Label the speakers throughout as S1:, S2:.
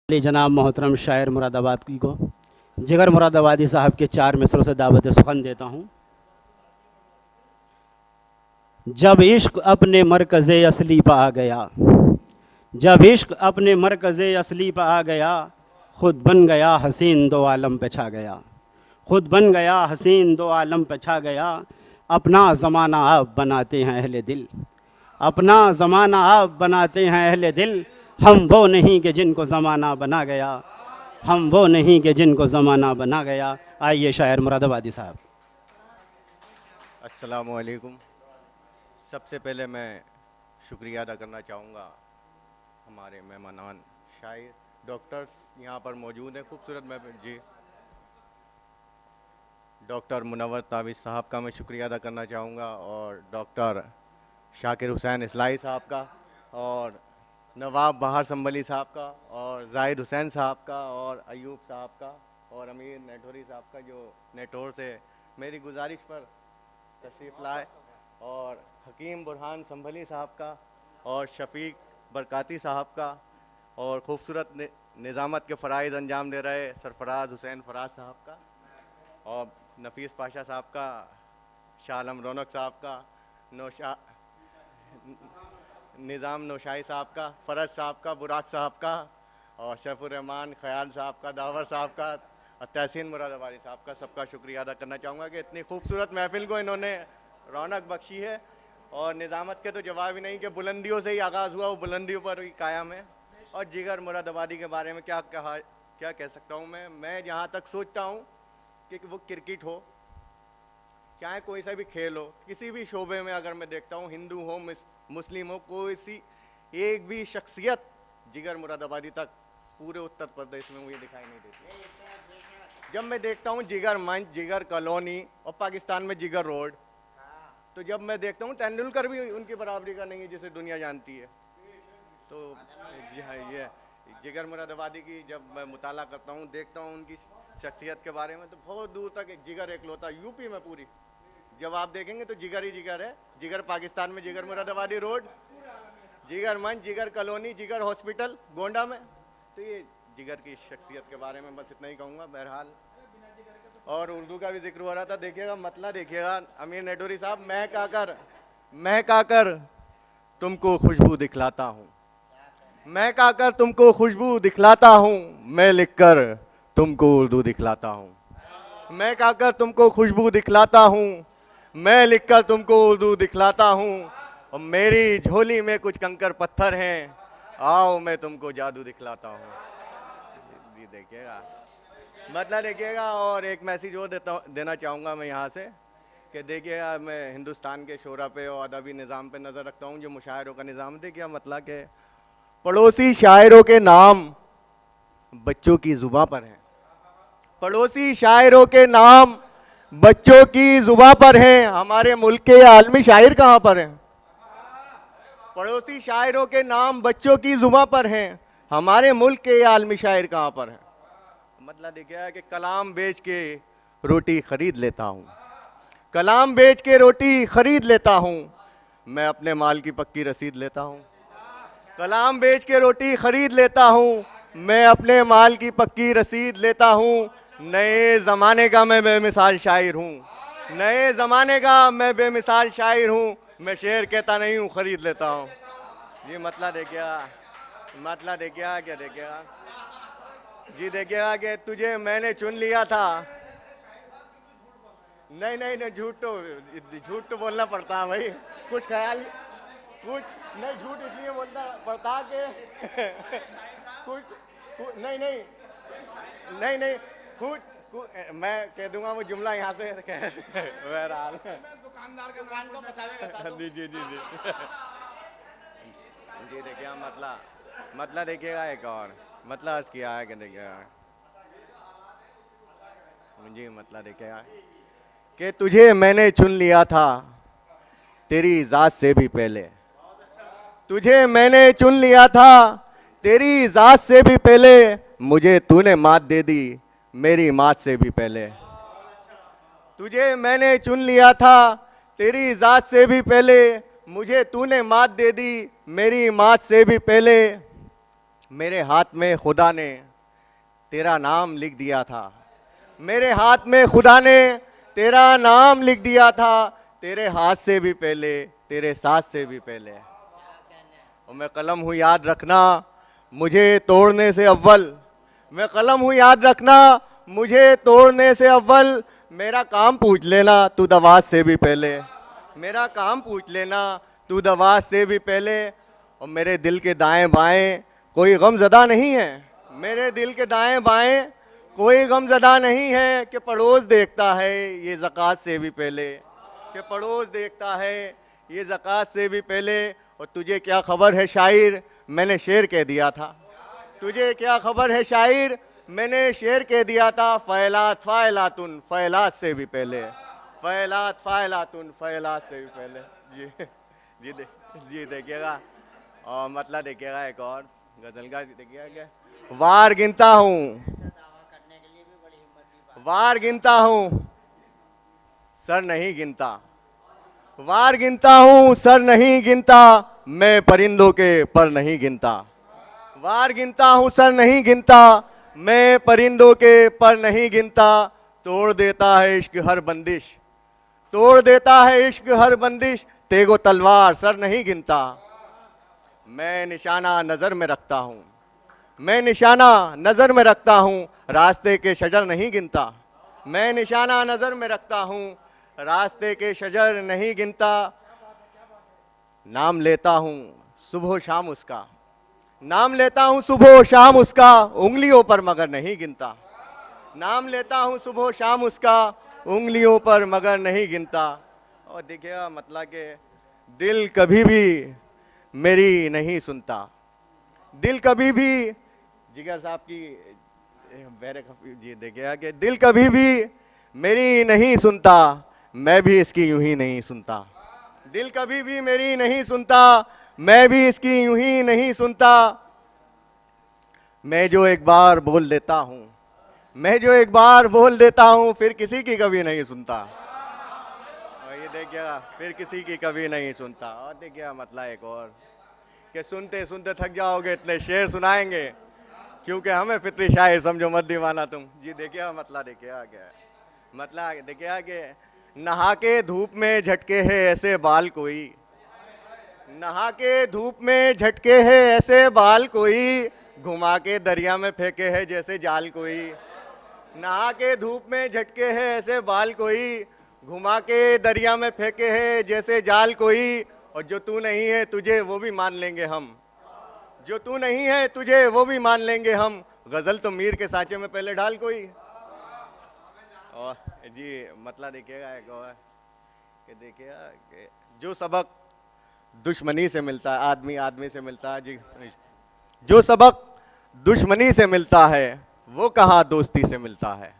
S1: जनाब मोहतरम शायर मुरादाबादी को जिगर मुरादाबादी साहब के 4 मिसरों से दावत सुखन देता हूँ। जब इश्क अपने मरकज़े असली पर आ गया, जब इश्क अपने मरकज़े असली पर आ गया, खुद बन गया हसीन दो आलम पे छा गया, खुद बन गया हसीन दो आलम पे छा गया। अपना ज़माना आप बनाते हैं अहले दिल, अपना ज़माना आप बनाते हैं अहले दिल। हम वो नहीं कि जिनको ज़माना बना गया, हम वो नहीं कि जिनको ज़माना बना गया। आइए शायर मुरादाबादी साहब।
S2: अस्सलामुअलैकुम। सबसे पहले मैं शुक्रिया अदा करना चाहूँगा हमारे मेहमानान शायर डॉक्टर्स यहाँ पर मौजूद हैं। खूबसूरत महफिल जी डॉक्टर मुनव्वर ताबिश साहब का मैं शुक्रिया अदा करना चाहूँगा, और डॉक्टर शाकिर हुसैन इस्लाई साहब का, और नवाब बहार संभली साहब का, और जाहिद हुसैन साहब का, और अयूब साहब का, और अमीर नेठौरी साहब का जो नेठौर से मेरी गुजारिश पर तशरीफ़ लाए, और हकीम बुरहान संभली साहब का, और शफीक बरकाती साहब का, और खूबसूरत निज़ामत के फ़राइज़ अंजाम दे रहे सरफराज हुसैन फराज साहब का, और नफीस पाशा साहब का, शाह आलम रौनक साहब का, निज़ाम नौशाही साहब का, फ़रज साहब का, बुराक साहब का, और शैफुर्रहमान ख़याल साहब का, दावर साहब का, और तहसीन मुरादाबादी साहब का, सबका शुक्रिया अदा करना चाहूँगा कि इतनी खूबसूरत महफिल को इन्होंने रौनक बख्शी है। और निज़ामत के तो जवाब ही नहीं कि बुलंदियों से ही आगाज़ हुआ, वो बुलंदियों पर ही कायम है। और जिगर मुरादाबादी के बारे में क्या कह सकता हूँ मैं जहाँ तक सोचता हूँ कि वो क्रिकेट हो, चाहे कोई सा भी खेल हो, किसी भी शोबे में अगर मैं देखता हूँ, हिंदू हो मुस्लिम हो, कोई सी एक भी शख्सियत जिगर मुरादाबादी तक पूरे उत्तर प्रदेश में मुझे दिखाई नहीं देती। जब मैं देखता हूँ जिगर मंच, जिगर कॉलोनी, और पाकिस्तान में जिगर रोड, तो जब मैं देखता हूँ तेंदुलकर भी उनकी बराबरी का नहीं है जिसे दुनिया जानती है। तो जी हाँ, ये जिगर मुरादाबादी की जब मैं मुताला करता हूँ, देखता हूँ उनकी शख्सियत के बारे में, तो बहुत दूर तक जिगर एकलौता यूपी में पूरी जब आप देखेंगे तो जिगर ही जिगर है। जिगर पाकिस्तान में जिगर मुरादाबादी रोड, जिगर मंच, जिगर कॉलोनी, जिगर हॉस्पिटल गोंडा में। तो ये जिगर की शख्सियत के बारे में बस इतना ही कहूँगा। बहरहाल, और उर्दू का भी जिक्र हो रहा था, देखिएगा मतला देखिएगा अमीर नेठौरी साहब, महक आकर तुमको खुशबू दिखलाता हूँ, महक आकर तुमको खुशबू दिखलाता हूँ, मैं लिखकर तुमको उर्दू दिखलाता हूँ, महक आकर तुमको खुशबू दिखलाता हूँ, मैं लिखकर तुमको उर्दू दिखलाता हूँ, और मेरी झोली में कुछ कंकर पत्थर हैं, आओ मैं तुमको जादू दिखलाता हूँ। जी देखिएगा, मतलब देखिएगा। और एक मैसेज और देना चाहूँगा मैं यहाँ से कि देखिएगा, मैं हिंदुस्तान के शोरा पे और अदबी निज़ाम पे नज़र रखता हूँ जो मुशायरों का निज़ाम। देखिए मतलब कि पड़ोसी शायरों के नाम बच्चों की ज़ुबां पर हैं, पड़ोसी शायरों के नाम बच्चों की जुबां पर हैं, हमारे मुल्क के आलमी शायर कहाँ पर हैं? पड़ोसी शायरों के नाम बच्चों की जुबां पर हैं, हमारे मुल्क के आलमी शायर कहाँ पर हैं? मतलब देखिए कि कलाम बेच के रोटी खरीद लेता हूँ, कलाम बेच के रोटी खरीद लेता हूँ, मैं अपने माल की पक्की रसीद लेता हूँ, कलाम बेच के रोटी खरीद लेता हूँ, मैं अपने माल की पक्की रसीद लेता हूँ। नए ज़माने का मैं बेमिसाल शायर हूँ, नए ज़माने का मैं बेमिसाल शायर हूँ, मैं शेर कहता नहीं हूँ, खरीद लेता हूँ। ये मतलब देखिएगा, मतलब देखिएगा क्या देखिएगा जी, देखिएगा कि तुझे मैंने चुन लिया था। नहीं नहीं नहीं, झूठ तो बोलना पड़ता है भाई, कुछ ख्याल कुछ नहीं, झूठ इसलिए बोलना पड़ता कि कुछ नहीं नहीं नहीं नहीं कुछ मैं कह दूंगा वो जुमला यहाँ से बहरहाल दुकानदार के दुकान को बचावेगा। जी जी जी जी जी देखिए मतलब देखिएगा, एक और मतलब अर्ज किया है कि देखिएगा जी, मतलब देखिएगा कि तुझे मैंने चुन लिया था तेरी ज़ात से भी पहले, तुझे मैंने चुन लिया था तेरी ज़ात से भी पहले, मुझे तूने मात दे दी मेरी मात से भी पहले, तुझे मैंने चुन लिया था तेरी ज़ात से भी पहले, मुझे तूने मात दे दी मेरी मात से भी पहले, मेरे हाथ में खुदा ने तेरा नाम लिख दिया था, मेरे हाथ में खुदा ने तेरा नाम लिख दिया था, तेरे हाथ से भी पहले, तेरे साथ से भी पहले। और मैं कलम हूँ याद रखना मुझे तोड़ने से अव्वल, मैं कलम हूँ याद रखना मुझे तोड़ने से अव्वल, मेरा काम पूछ लेना तू दवात से भी पहले, मेरा काम पूछ लेना तू दवात से भी पहले। और मेरे दिल के दाएं बाएं कोई गमज़दा नहीं है, मेरे दिल के दाएं बाएं कोई गमज़दा नहीं है, कि पड़ोस देखता है ये ज़कात से भी पहले, कि पड़ोस देखता है ये ज़कात से भी पहले। और तुझे क्या खबर है शायर, मैंने शेर कह दिया था, तुझे क्या खबर है शायर, मैंने शेर कह दिया था, फ़ैलात फ़ैलातुन फ़ैलात से भी पहले, फ़ैलात फ़ैलातुन फ़ैलात से भी पहले। जी जी देखिएगा, और मतलब देखिएगा एक और गज़ल का देखिएगा क्या, वार गिनता हूँ, वार गिनता हूँ सर नहीं गिनता, वार गिनता हूँ सर नहीं गिनता, मैं परिंदों के पर नहीं गिनता, वार गिनता हूँ सर नहीं गिनता, मैं परिंदों के पर नहीं गिनता। तोड़ देता है इश्क हर बंदिश, तोड़ देता है इश्क हर बंदिश, तेगो तलवार सर नहीं गिनता। मैं निशाना नज़र में रखता हूँ, मैं निशाना नज़र में रखता हूँ, रास्ते के शजर नहीं गिनता, मैं निशाना नज़र में रखता हूँ, रास्ते के शजर नहीं गिनता। नाम लेता हूँ सुबह शाम उसका, नाम लेता हूँ सुबह शाम उसका, उंगलियों पर मगर नहीं गिनता, नाम लेता हूँ सुबह शाम उसका, उंगलियों पर मगर नहीं गिनता। और देखिएगा मतलब कि दिल कभी भी मेरी नहीं सुनता, दिल कभी भी, जिगर साहब की बैरक जी देखिएगा कि दिल कभी भी मेरी नहीं सुनता, मैं भी इसकी यूं ही नहीं सुनता, दिल कभी भी मेरी नहीं सुनता, मैं भी इसकी यूं ही नहीं सुनता। मैं जो एक बार बोल देता हूँ, मैं जो एक बार बोल देता हूँ, फिर किसी की कभी नहीं सुनता। और ये देखिएगा फिर किसी की कभी नहीं सुनता। और देखिएगा मतलब एक और कि सुनते सुनते थक जाओगे, इतने शेर सुनाएंगे, क्योंकि हमें फितरी शायर समझो मत दीवाना तुम। जी देखिएगा मतलब देखिएगा क्या है, मतलब देखिएगा कि नहा के धूप में झटके है ऐसे बाल कोई, नहा के धूप में झटके है ऐसे बाल कोई, घुमा के दरिया में फेंके है जैसे जाल कोई, नहा के धूप में झटके है ऐसे बाल कोई, घुमा के दरिया में फेंके है जैसे जाल कोई। और जो तू नहीं है तुझे वो भी मान लेंगे हम, जो तू नहीं है तुझे वो भी मान लेंगे हम, गजल तो मीर के साँचे में पहले ढाल कोई। और जी मतलब देखिएगा एक और कि देखिएगा कि जो सबक दुश्मनी से मिलता है, आदमी आदमी से मिलता है जी, जो सबक दुश्मनी से मिलता है वो कहाँ दोस्ती से मिलता है,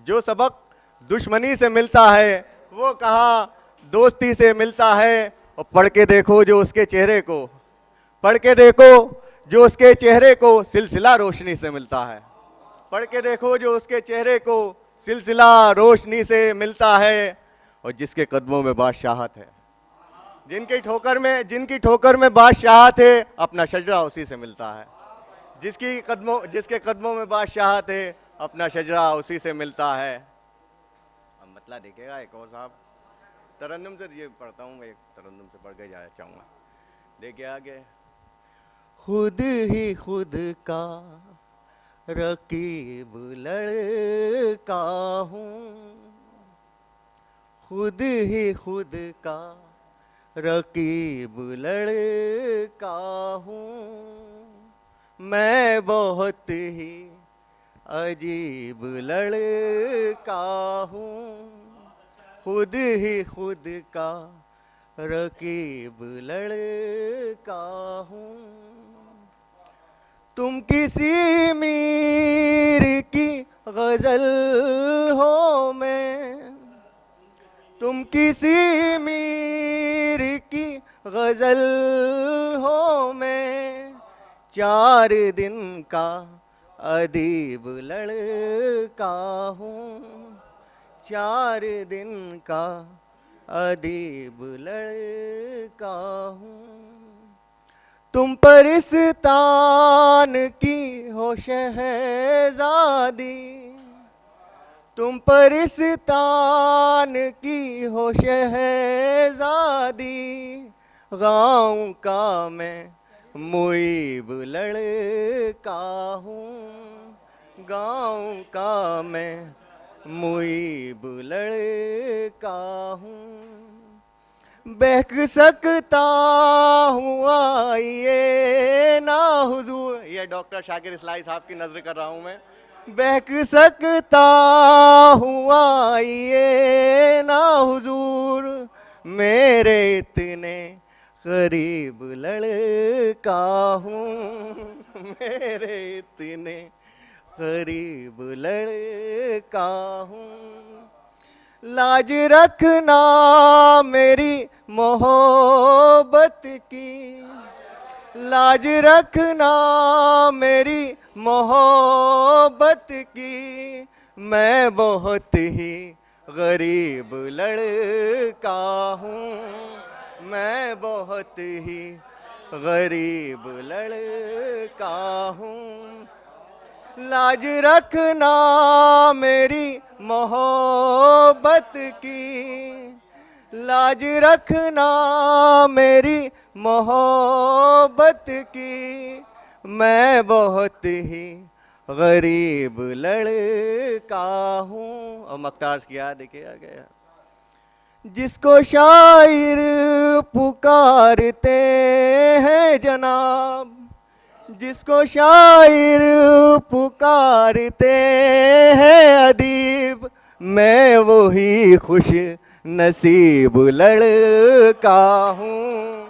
S2: जो सबक दुश्मनी से मिलता है वो कहाँ दोस्ती से मिलता है। और पढ़ के देखो जो उसके चेहरे को, पढ़ के देखो जो उसके चेहरे को सिलसिला रोशनी से मिलता है, पढ़ के देखो जो उसके चेहरे को सिलसिला रोशनी से मिलता है। और जिसके कदमों में बादशाहत है, जिनकी ठोकर में बादशाहत है, अपना शजरा उसी से मिलता है, जिसके कदमों में बादशाहत है, अपना शजरा उसी से मिलता है। अब मतलब देखिएगा एक और साहब, तरन्नुम से ये पढ़ता हूँ, मैं एक तरन्नुम से पढ़ के जाना चाहूँगा। देखिए आगे, खुद ही खुद का रकीब लड़का हूँ, खुद ही खुद का रकीब लड़का हूँ, मैं बहुत ही अजीब लड़का हूँ, खुद ही खुद का रकीब लड़का हूँ। तुम किसी मीर की गजल हो मैं, तुम किसी मीर की गजल हो मैं, 4 दिन का अदीब लड़का हूँ, 4 दिन का अदीब लड़का हूँ।
S3: तुम परिस्तान की हो शहजादी, तुम परिस्तान की हो शहजादी, गाँव का मैं मुईब लड़का हूँ, गाँव का मैं मुईब लड़का हूँ। बहक सकता हूँ आइए ना हुजूर, ये डॉक्टर शाकिर इस्लाही साहब की नज़र कर रहा हूँ मैं। बहक सकता हूँ आइए ना हुजूर, मेरे इतने करीब लड़का हूँ, मेरे इतने करीब लड़का हूँ। लाज रखना मेरी मोहब्बत की, लाज रखना मेरी मोहब्बत की, मैं बहुत ही गरीब लड़का हूँ, मैं बहुत ही गरीब लड़का हूँ। लाज रखना मेरी मोहब्बत की, लाज रखना मेरी मोहब्बत की, मैं बहुत ही गरीब लड़का हूँ। और मख्तार की याद देखिए आ गया, जिसको शायर पुकारते हैं जनाब, जिसको शायर पुकारते हैं अदीब, मैं वही खुश नसीब लड़का हूँ,